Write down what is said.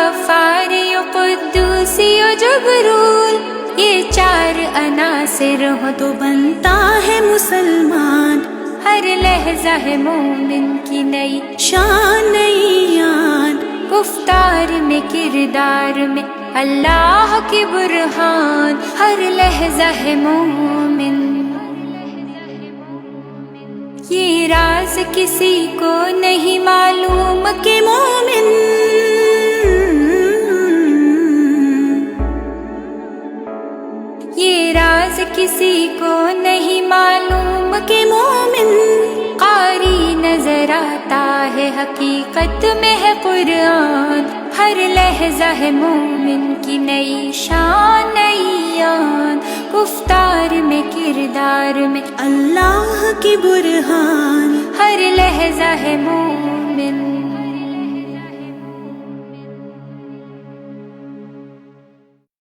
Ghaffar you Quddus you جبرول، یہ چار عناصر ہو تو بنتا ہے مسلمان، ہر لحظہ ہے مومن کی نئی شان نئی یان، گفتار میں کردار میں اللہ کی برہان، ہر لحظہ ہے مومن۔ یہ راز کسی کو نہیں معلوم کہ مومن یہ راز کسی کو نہیں معلوم کہ مومن قاری نظر آتا ہے حقیقت میں ہے قرآن، ہر لحظہ ہے مومن کی نئی شان نئی یان، گفتار میں کردار میں اللہ کی برہان، ہر لحظہ ہے مومن